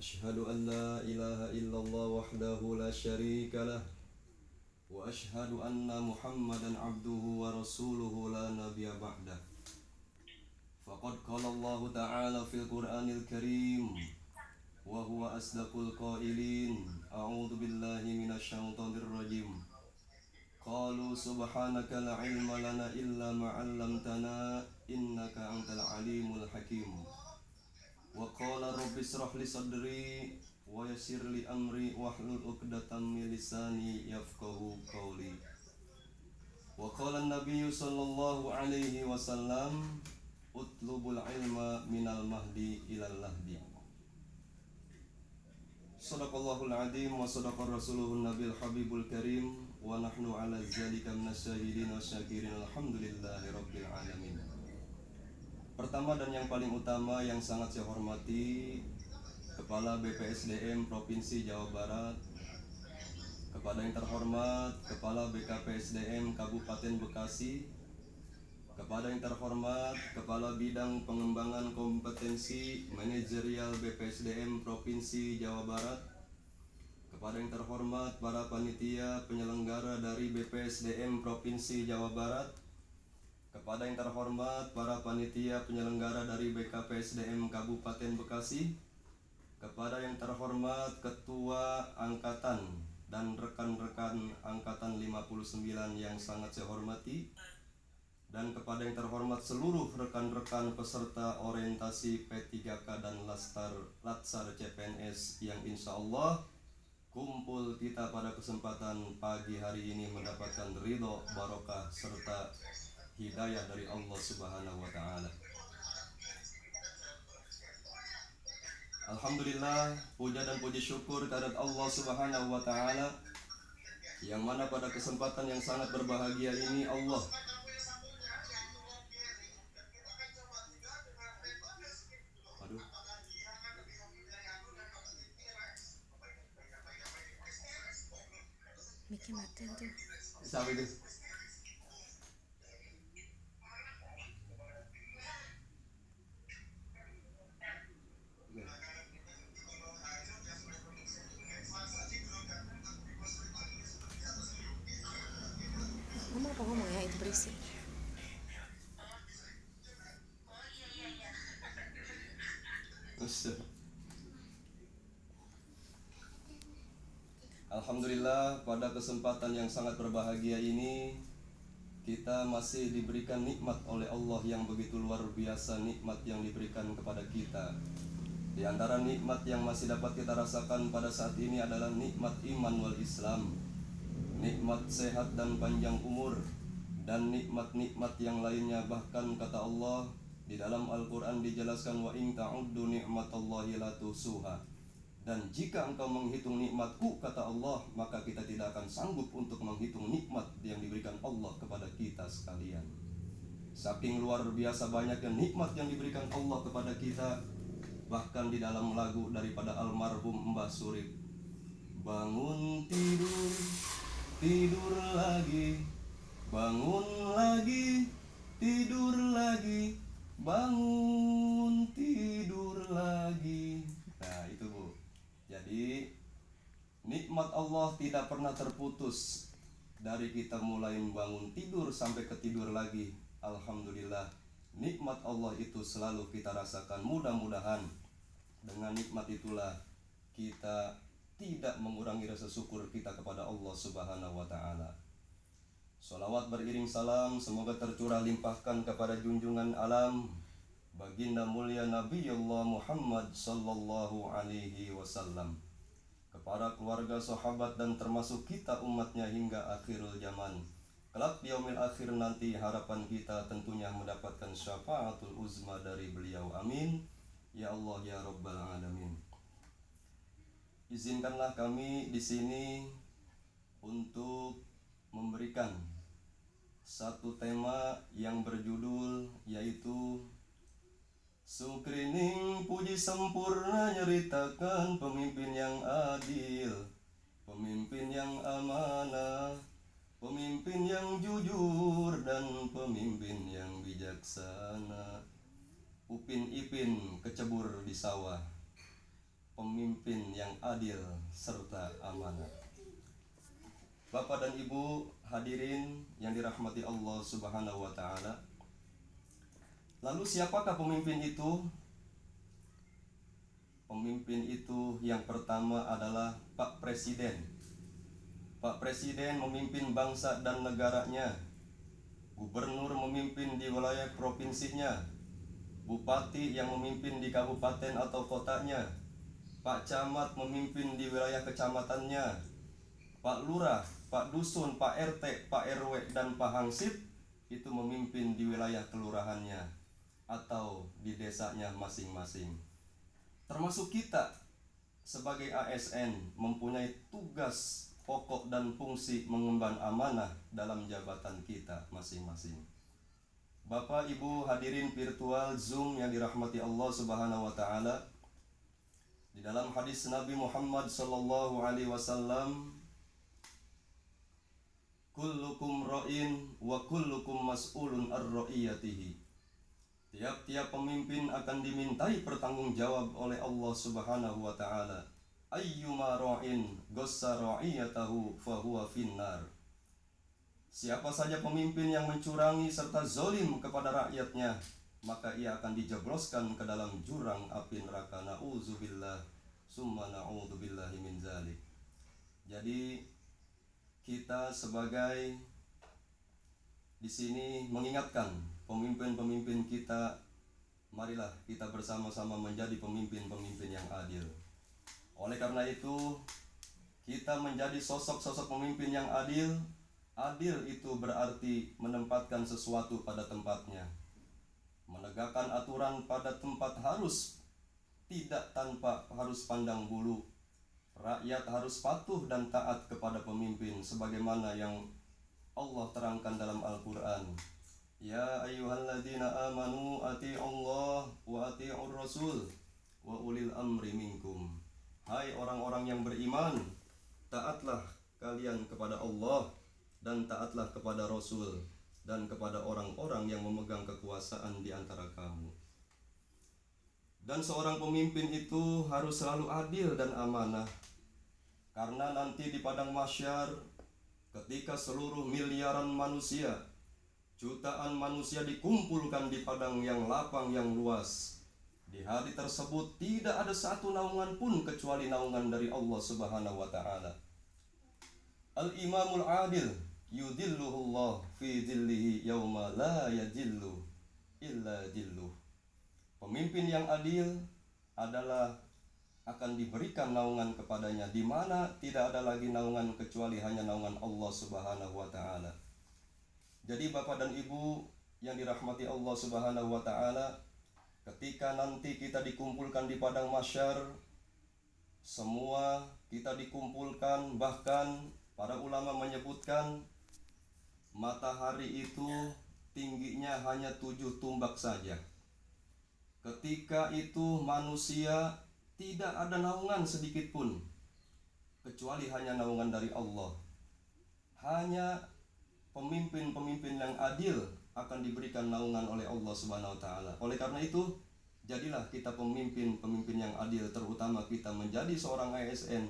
أشهد أن لا إله إلا الله وحده لا شريك له وأشهد أن محمدا عبده ورسوله لا نبي بعده. فقد قال الله تعالى في القرآن الكريم وهو أصدق القائلين: أعوذ بالله من الشيطان الرجيم. قالوا سبحانك لا علم لنا إلا ما علمتنا إنك أنت العليم الحكيم. وقال رب اشرح لي صدري ويسر لي أمري واحلل عقدة من لساني يفقهوا قولي. وقال النبي صلى الله عليه وسلم: اطلبوا العلم من المهدي إلى اللهدي. Sadaqallahul azim wa sadaqa rasuluhun nabiyul habibul karim wa nahnu ala dzalika minasyahidin wasyakirin alhamdulillahi rabbil alamin. Pertama dan yang paling utama yang sangat saya hormati Kepala BPSDM Provinsi Jawa Barat, kepada yang terhormat Kepala BKPSDM Kabupaten Bekasi, kepada yang terhormat Kepala Bidang Pengembangan Kompetensi Manajerial BPSDM Provinsi Jawa Barat, kepada yang terhormat para panitia penyelenggara dari BPSDM Provinsi Jawa Barat, kepada yang terhormat para panitia penyelenggara dari BKPSDM Kabupaten Bekasi, kepada yang terhormat Ketua Angkatan dan rekan-rekan Angkatan 59 yang sangat saya hormati, dan kepada yang terhormat seluruh rekan-rekan peserta orientasi P3K dan Latsar CPNS yang insya Allah kumpul kita pada kesempatan pagi hari ini mendapatkan ridho, barokah, serta hidayah dari Allah Subhanahu wa Ta'ala. Alhamdulillah, puja dan puji syukur kehadirat Allah Subhanahu wa Ta'ala, yang mana pada kesempatan yang sangat berbahagia ini Allah Mikir mati tuh. Siapa itu? Ngomong apa ngomong ya, itu berisik. Alhamdulillah, pada kesempatan yang sangat berbahagia ini kita masih diberikan nikmat oleh Allah yang begitu luar biasa, nikmat yang diberikan kepada kita. Di antara nikmat yang masih dapat kita rasakan pada saat ini adalah nikmat iman wal Islam, nikmat sehat dan panjang umur, dan nikmat-nikmat yang lainnya. Bahkan kata Allah di dalam Al-Quran dijelaskan, wa in ta'uddu ni'matallahi la tuhsuha. Dan jika engkau menghitung nikmatku, kata Allah, maka kita tidak akan sanggup untuk menghitung nikmat yang diberikan Allah kepada kita sekalian. Saking luar biasa banyaknya nikmat yang diberikan Allah kepada kita. Bahkan di dalam lagu daripada almarhum Mbah Surip, bangun tidur, tidur lagi, bangun lagi, tidur lagi, bangun tidur lagi. Nah itu Bu. Jadi nikmat Allah tidak pernah terputus dari kita mulai bangun tidur sampai ketidur lagi. Alhamdulillah, nikmat Allah itu selalu kita rasakan. Mudah-mudahan dengan nikmat itulah kita tidak mengurangi rasa syukur kita kepada Allah Subhanahu wa Ta'ala. Sholawat beriring salam semoga tercurah limpahkan kepada junjungan alam Baginda mulia Nabiullah Muhammad sallallahu alaihi wasallam, kepada keluarga, sahabat, dan termasuk kita umatnya hingga akhirul zaman. Kelak di yaumil akhir nanti harapan kita tentunya mendapatkan syafaatul uzma dari beliau. Amin ya Allah ya Rabbal alamin. Izinkanlah kami di sini untuk memberikan satu tema yang berjudul yaitu Sukrining puji sempurna nyeritakan pemimpin yang adil, pemimpin yang amanah, pemimpin yang jujur, dan pemimpin yang bijaksana. Upin Ipin kecebur di sawah, yang adil serta amanah. Bapak dan Ibu hadirin yang dirahmati Allah Subhanahu wa taala. Lalu siapakah pemimpin itu? Pemimpin itu yang pertama adalah Pak Presiden. Pak Presiden memimpin bangsa dan negaranya. Gubernur memimpin di wilayah provinsinya. Bupati yang memimpin di kabupaten atau kotanya. Pak Camat memimpin di wilayah kecamatannya. Pak Lurah, Pak Dusun, Pak RT, Pak RW, dan Pak Hansip itu memimpin di wilayah kelurahannya atau di desanya masing-masing. Termasuk kita sebagai ASN mempunyai tugas pokok dan fungsi mengemban amanah dalam jabatan kita masing-masing. Bapak Ibu hadirin virtual Zoom yang dirahmati Allah Subhanahu wa taala. Di dalam hadis Nabi Muhammad sallallahu alaihi wasallam, kullukum ra'in wa kullukum mas'ulun ar-ra'iyatihi. Tiap-tiap pemimpin akan dimintai pertanggungjawab oleh Allah Subhanahu wa taala. Ayyuma ra'in gossa ra'iyatahu fahuwa finnar. Siapa saja pemimpin yang mencurangi serta zolim kepada rakyatnya, maka ia akan dijebloskan ke dalam jurang api neraka. Na'udzubillah summa na'udzubillahi min zalik. Jadi kita sebagai di sini mengingatkan pemimpin-pemimpin kita, marilah kita bersama-sama menjadi pemimpin-pemimpin yang adil. Oleh karena itu, kita menjadi sosok-sosok pemimpin yang adil. Adil itu berarti menempatkan sesuatu pada tempatnya, menegakkan aturan pada tempat harus, tidak tanpa harus pandang bulu. Rakyat harus patuh dan taat kepada pemimpin sebagaimana yang Allah terangkan dalam Al-Quran. Ya ayyuhalladzina amanu ati'ullah wa ati'ur rasul wa ulil amri minkum. Hai orang-orang yang beriman, taatlah kalian kepada Allah dan taatlah kepada Rasul dan kepada orang-orang yang memegang kekuasaan di antara kamu. Dan seorang pemimpin itu harus selalu adil dan amanah. Karena nanti di padang mahsyar, ketika seluruh miliaran manusia, jutaan manusia dikumpulkan di padang yang lapang yang luas, di hari tersebut tidak ada satu naungan pun kecuali naungan dari Allah Subhanahu wa taala. Al-Imamul Adil yudilluhullah fi dhillihi yauma la yadillu illa dhilluh. Pemimpin yang adil adalah akan diberikan naungan kepadanya, di mana tidak ada lagi naungan kecuali hanya naungan Allah Subhanahu wa taala. Jadi Bapak dan Ibu yang dirahmati Allah Subhanahu wa taala, ketika nanti kita dikumpulkan di padang mahsyar, semua kita dikumpulkan, bahkan para ulama menyebutkan matahari itu tingginya hanya 7 tumbak saja. Ketika itu manusia tidak ada naungan sedikit pun, kecuali hanya naungan dari Allah. Hanya pemimpin-pemimpin yang adil akan diberikan naungan oleh Allah Subhanahu wa taala. Oleh karena itu, jadilah kita pemimpin-pemimpin yang adil, terutama kita menjadi seorang ASN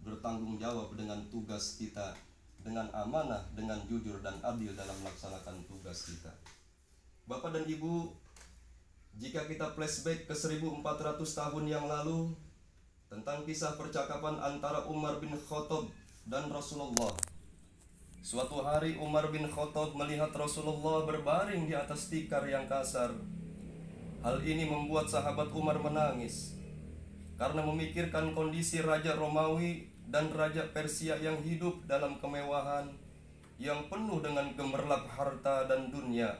bertanggung jawab dengan tugas kita, dengan amanah, dengan jujur dan adil dalam melaksanakan tugas kita. Bapak dan Ibu, jika kita flashback ke 1400 tahun yang lalu tentang kisah percakapan antara Umar bin Khattab dan Rasulullah. Suatu hari Umar bin Khattab melihat Rasulullah berbaring di atas tikar yang kasar. Hal ini membuat sahabat Umar menangis karena memikirkan kondisi Raja Romawi dan Raja Persia yang hidup dalam kemewahan yang penuh dengan gemerlap harta dan dunia.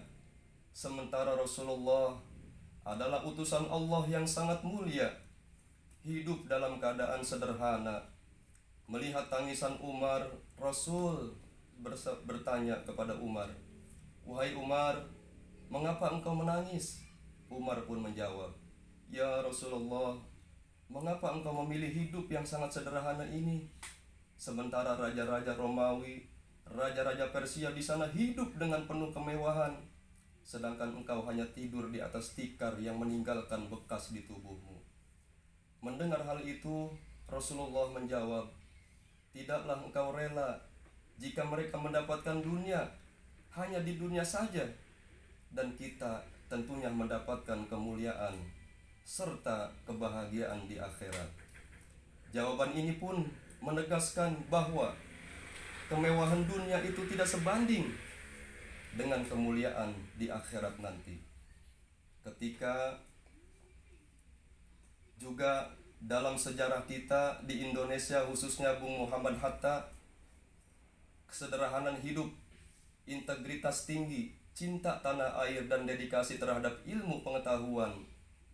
Sementara Rasulullah adalah utusan Allah yang sangat mulia, hidup dalam keadaan sederhana. Melihat tangisan Umar, Rasul bertanya kepada Umar, "Wahai Umar, mengapa engkau menangis?" Umar pun menjawab, "Ya Rasulullah, mengapa engkau memilih hidup yang sangat sederhana ini? Sementara raja-raja Romawi, raja-raja Persia di sana hidup dengan penuh kemewahan, sedangkan engkau hanya tidur di atas tikar yang meninggalkan bekas di tubuhmu." Mendengar hal itu, Rasulullah menjawab, tidaklah engkau rela jika mereka mendapatkan dunia hanya di dunia saja, dan kita tentunya mendapatkan kemuliaan serta kebahagiaan di akhirat. Jawaban ini pun menegaskan bahwa kemewahan dunia itu tidak sebanding dengan kemuliaan di akhirat nanti. Ketika juga dalam sejarah kita di Indonesia, khususnya Bung Muhammad Hatta, kesederhanaan hidup, integritas tinggi, cinta tanah air, dan dedikasi terhadap ilmu pengetahuan,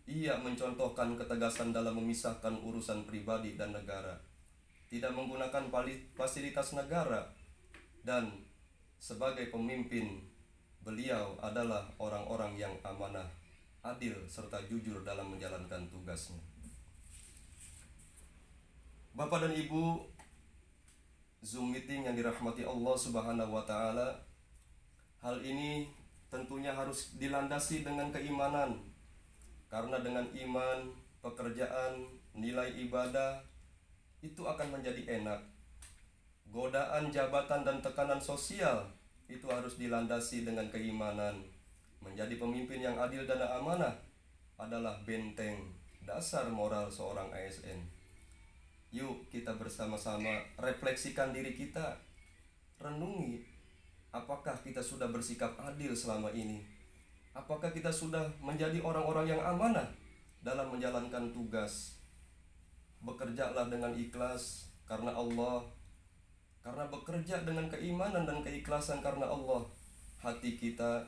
ia mencontohkan ketegasan dalam memisahkan urusan pribadi dan negara, tidak menggunakan fasilitas negara, dan sebagai pemimpin, beliau adalah orang-orang yang amanah, adil, serta jujur dalam menjalankan tugasnya. Bapak dan Ibu, Zoom meeting yang dirahmati Allah Subhanahu wa Ta'ala, hal ini tentunya harus dilandasi dengan keimanan, karena dengan iman, pekerjaan, nilai ibadah itu akan menjadi enak. Godaan jabatan dan tekanan sosial itu harus dilandasi dengan keimanan. Menjadi pemimpin yang adil dan amanah adalah benteng dasar moral seorang ASN. Yuk kita bersama-sama refleksikan diri kita, renungi apakah kita sudah bersikap adil selama ini, apakah kita sudah menjadi orang-orang yang amanah dalam menjalankan tugas. Bekerjalah dengan ikhlas karena Allah, karena bekerja dengan keimanan dan keikhlasan karena Allah, hati kita,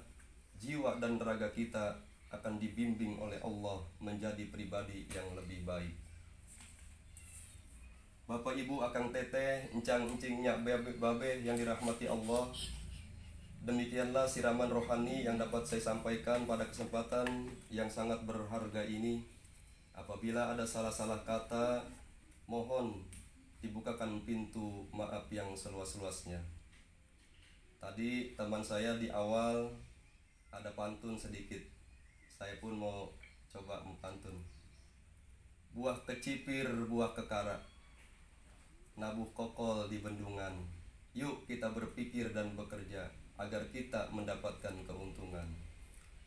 jiwa dan raga kita akan dibimbing oleh Allah menjadi pribadi yang lebih baik. Bapak Ibu, akang teteh, encang encingnya babe yang dirahmati Allah, demikianlah siraman rohani yang dapat saya sampaikan pada kesempatan yang sangat berharga ini. Apabila ada salah-salah kata, mohon dibukakan pintu maaf yang seluas-luasnya. Tadi teman saya di awal ada pantun sedikit, saya pun mau coba pantun. Buah kecipir, buah kekara, nabuh kokol di bendungan. Yuk kita berpikir dan bekerja agar kita mendapatkan keuntungan.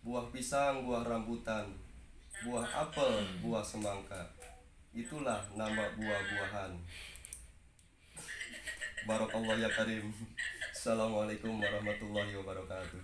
Buah pisang, buah rambutan, buah apel, buah semangka, itulah nama buah-buahan. Barakallah ya karim. Assalamualaikum warahmatullahi wabarakatuh.